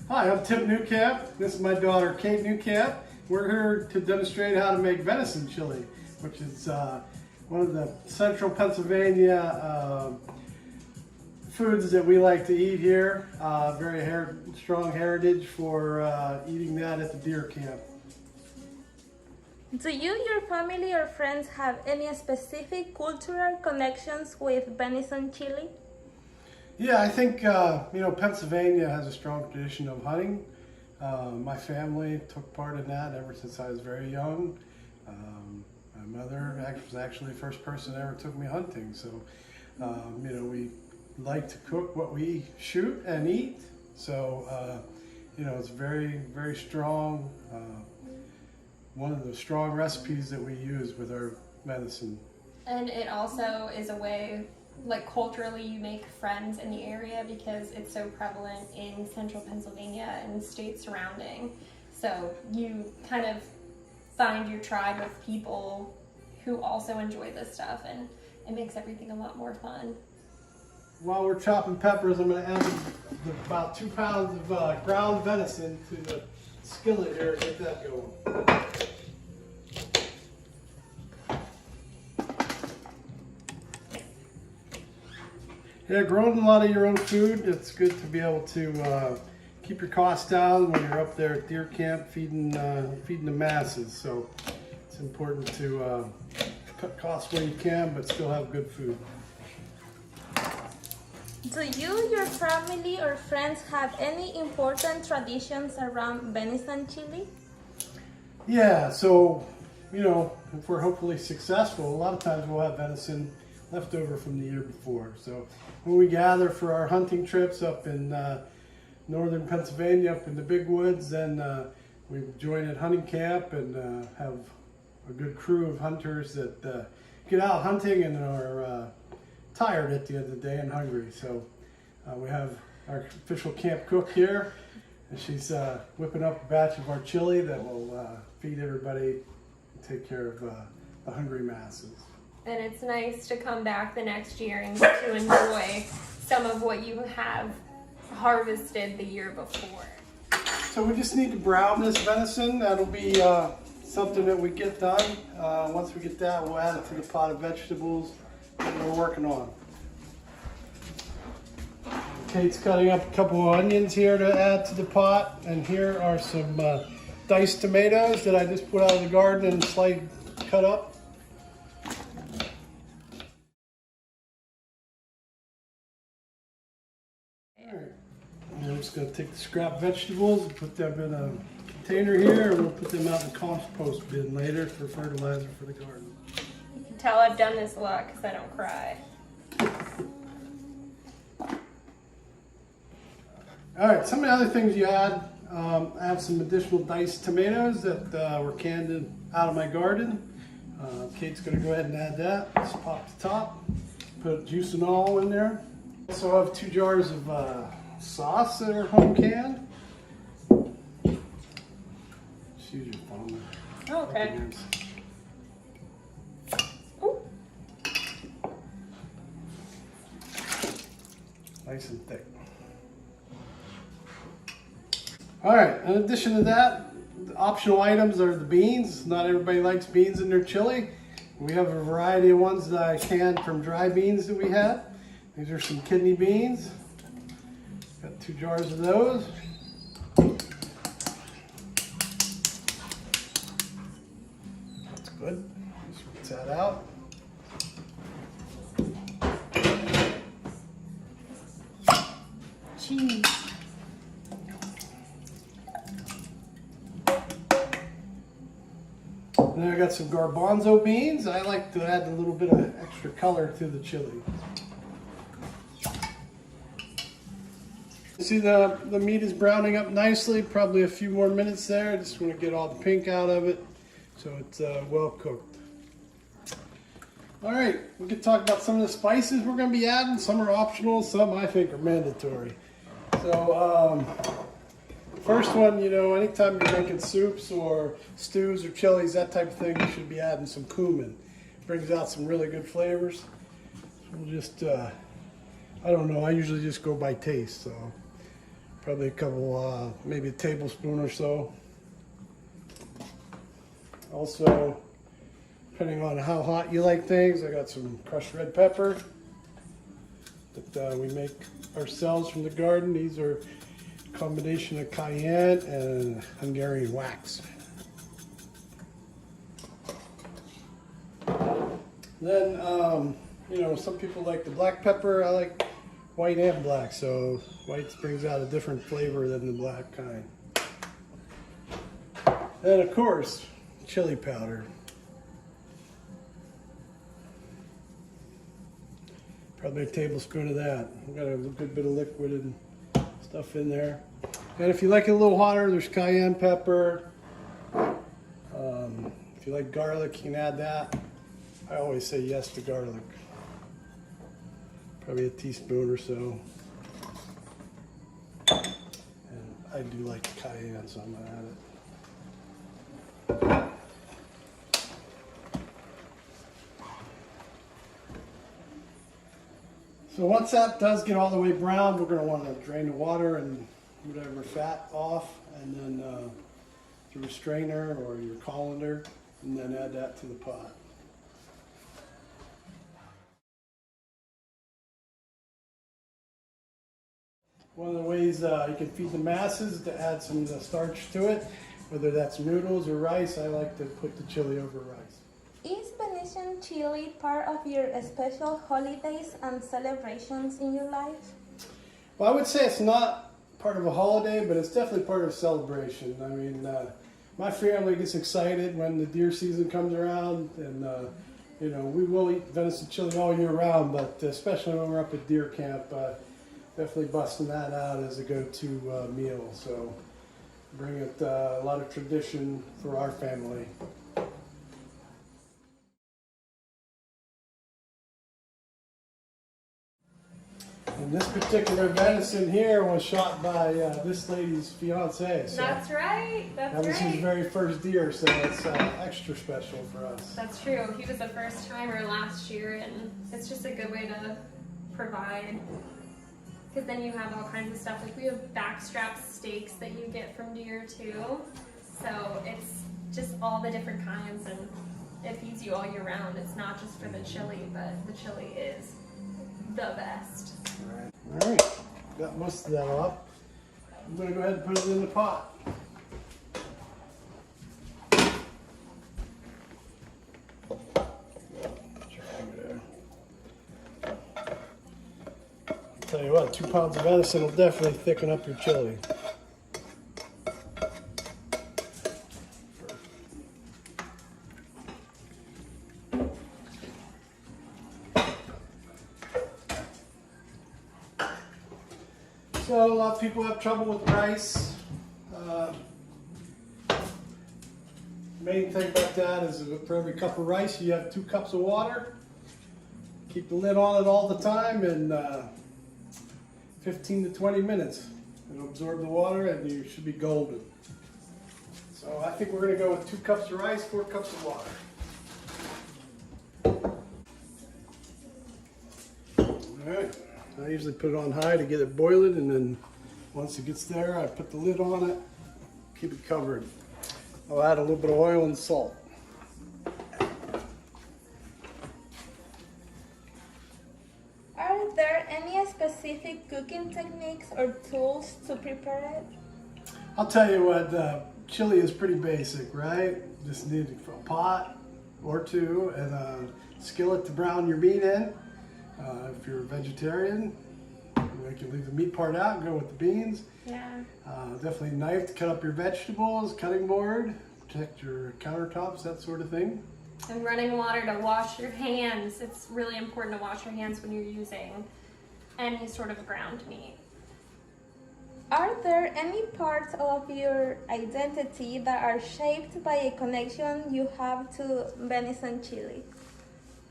Hi, I'm Tim Newcamp. This is my daughter, Kate Newcamp. We're here to demonstrate how to make venison chili, which is one of the central Pennsylvania foods that we like to eat here. Very strong heritage for eating that at the deer camp. Do you, your family, or friends have any specific cultural connections with venison chili? Yeah, I think Pennsylvania has a strong tradition of hunting. My family took part in that ever since I was very young. My mother was actually the first person that ever took me hunting. So, we like to cook what we shoot and eat. So, it's very, very strong. One of the strong recipes that we use with our venison. And it also is a way, like culturally, you make friends in the area because it's so prevalent in central Pennsylvania and states surrounding. So you kind of find your tribe of people who also enjoy this stuff, and it makes everything a lot more fun. While we're chopping peppers, I'm going to add about 2 pounds of ground venison to the skillet here and get that going. Yeah, growing a lot of your own food, it's good to be able to keep your costs down when you're up there at deer camp feeding the masses. So it's important to cut costs where you can, but still have good food. Do you, your family, or friends have any important traditions around venison chili? Yeah, so, if we're hopefully successful, a lot of times we'll have venison left over from the year before. So when we gather for our hunting trips up in northern Pennsylvania, up in the big woods, then we join at hunting camp and have a good crew of hunters that get out hunting and are tired at the end of the day and hungry. So we have our official camp cook here, and she's whipping up a batch of our chili that will feed everybody and take care of the hungry masses. And it's nice to come back the next year and to enjoy some of what you have harvested the year before. So we just need to brown this venison. That'll be something that we get done. Once we get that, we'll add it to the pot of vegetables that we're working on. Kate's cutting up a couple of onions here to add to the pot, and here are some diced tomatoes that I just put out of the garden and cut up. Alright, I'm just going to take the scrap vegetables and put them in a container here, and we'll put them out in the compost bin later for fertilizer for the garden. You can tell I've done this a lot because I don't cry. Alright, some of the other things you add, I have some additional diced tomatoes that were canned out of my garden. Kate's going to go ahead and add that. Just pop the top, put juice and all in there. Also have 2 jars of sauce that are home canned. Just use your phone. Oh, okay. Ooh. Nice and thick. All right, in addition to that, the optional items are the beans. Not everybody likes beans in their chili. We have a variety of ones that I canned from dry beans that we had. These are some kidney beans. Got 2 jars of those. That's good. Just rinse that out. Cheese. And then I got some garbanzo beans. I like to add a little bit of extra color to the chili. See the meat is browning up nicely, probably a few more minutes there. I just want to get all the pink out of it so it's well cooked. All right, we can talk about some of the spices we're going to be adding. Some are optional, some I think are mandatory. So first one, anytime you're making soups or stews or chilies, that type of thing, you should be adding some cumin. It brings out some really good flavors. So we'll just, I don't know, I usually just go by taste. So Probably a couple, maybe a tablespoon or so. Also, depending on how hot you like things, I got some crushed red pepper that we make ourselves from the garden. These are a combination of cayenne and Hungarian wax. Then, you know, some people like the black pepper. I like white and black, so white brings out a different flavor than the black kind. And of course, chili powder. Probably a tablespoon of that. We've got a good bit of liquid and stuff in there. And if you like it a little hotter, there's cayenne pepper. If you like garlic, you can add that. I always say yes to garlic. Probably a teaspoon or so. And I do like cayenne, so I'm gonna add it. So once that does get all the way brown, we're going to want to drain the water and whatever fat off, and then through a strainer or your colander, and then add that to the pot. One of the ways you can feed the masses is to add some starch to it, whether that's noodles or rice. I like to put the chili over rice. Is venison chili part of your special holidays and celebrations in your life? Well, I would say it's not part of a holiday, but it's definitely part of a celebration. I mean, my family gets excited when the deer season comes around, and you know, we will eat venison chili all year round, but especially when we're up at deer camp, definitely busting that out as a go-to meal. So bring it a lot of tradition for our family. And this particular venison here was shot by this lady's fiance. So That's right. that was his very first deer, so it's extra special for us. That's true. He was a first timer last year, and it's just a good way to provide. Because then you have all kinds of stuff. Like we have backstrap steaks that you get from deer too. So it's just all the different kinds, and it feeds you all year round. It's not just for the chili, but the chili is the best. All right, got most of that off. I'm going to go ahead and put it in the pot. Tell you what, 2 pounds of venison will definitely thicken up your chili. So a lot of people have trouble with rice. Main thing about that is for every cup of rice you have 2 cups of water. Keep the lid on it all the time, and 15 to 20 minutes. It'll absorb the water and you should be golden. So I think we're going to go with 2 cups of rice, 4 cups of water. Alright, I usually put it on high to get it boiling, and then once it gets there I put the lid on it, keep it covered. I'll add a little bit of oil and salt. Are there any specific cooking techniques or tools to prepare it? I'll tell you what, chili is pretty basic, right? Just need a pot or 2 and a skillet to brown your meat in. If you're a vegetarian, you can leave the meat part out and go with the beans. Yeah. Definitely a knife to cut up your vegetables, cutting board, protect your countertops, that sort of thing. And running water to wash your hands. It's really important to wash your hands when you're using any sort of ground meat. Are there any parts of your identity that are shaped by a connection you have to venison chili?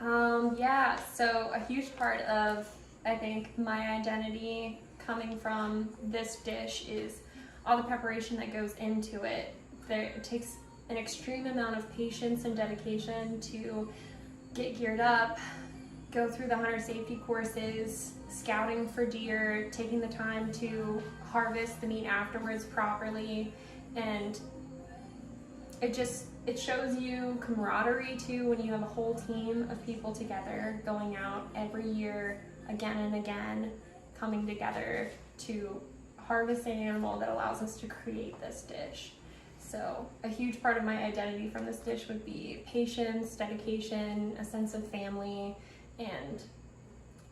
Yeah, so a huge part of, I think, my identity coming from this dish is all the preparation that goes into it. It takes an extreme amount of patience and dedication to get geared up go through the hunter safety courses, scouting for deer, taking the time to harvest the meat afterwards properly, and it shows you camaraderie too when you have a whole team of people together going out every year again and again, coming together to harvest an animal that allows us to create this dish. So a huge part of my identity from this dish would be patience, dedication, a sense of family, and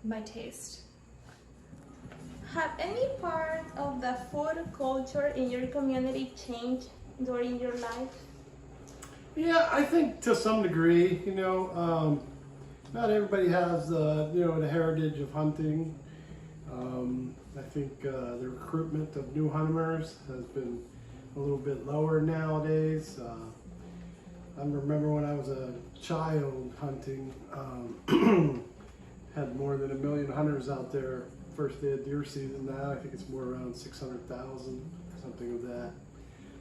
my taste. Have any part of the food culture in your community changed during your life? Yeah, I think to some degree, not everybody has the heritage of hunting. I think the recruitment of new hunters has been a little bit lower nowadays. I remember when I was a child hunting, had more than 1 million hunters out there first day of deer season. Now I think it's more around 600,000, something of that.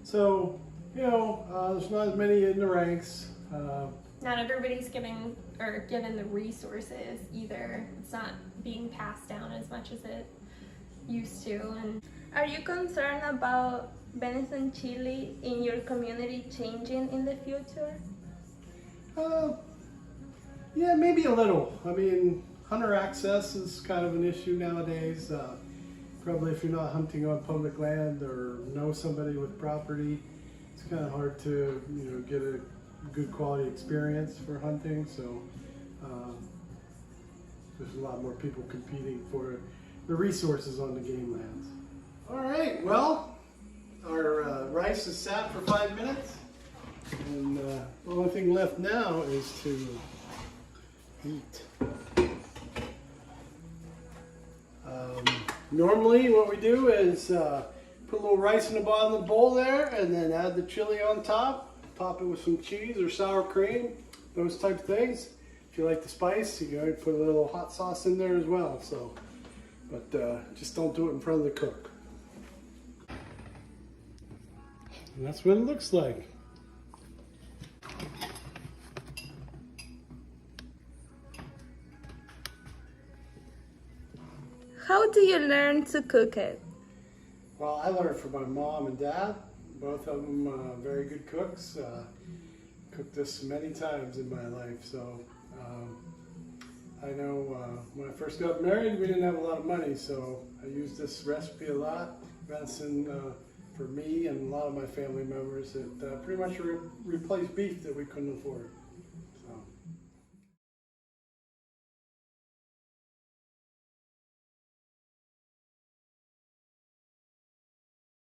So, there's not as many in the ranks. Not everybody's given the resources either. It's not being passed down as much as it used to. And are you concerned about venison chili in your community changing in the future? Yeah, maybe a little. I mean, hunter access is kind of an issue nowadays. Probably if you're not hunting on public land or know somebody with property, it's kind of hard to get a good quality experience for hunting. So there's a lot more people competing for the resources on the game lands. All right, well, our rice is sat for 5 minutes, and the only thing left now is to eat. Normally what we do is put a little rice in the bottom of the bowl there, and then add the chili on top, top it with some cheese or sour cream, those type of things. If you like the spice, you can put a little hot sauce in there as well. So, but just don't do it in front of the cook. And that's what it looks like. How do you learn to cook it? Well, I learned from my mom and dad. Both of them very good cooks. Cooked this many times in my life. So I know when I first got married, we didn't have a lot of money, so I used this recipe a lot. Venison for me and a lot of my family members. It pretty much replaced beef that we couldn't afford.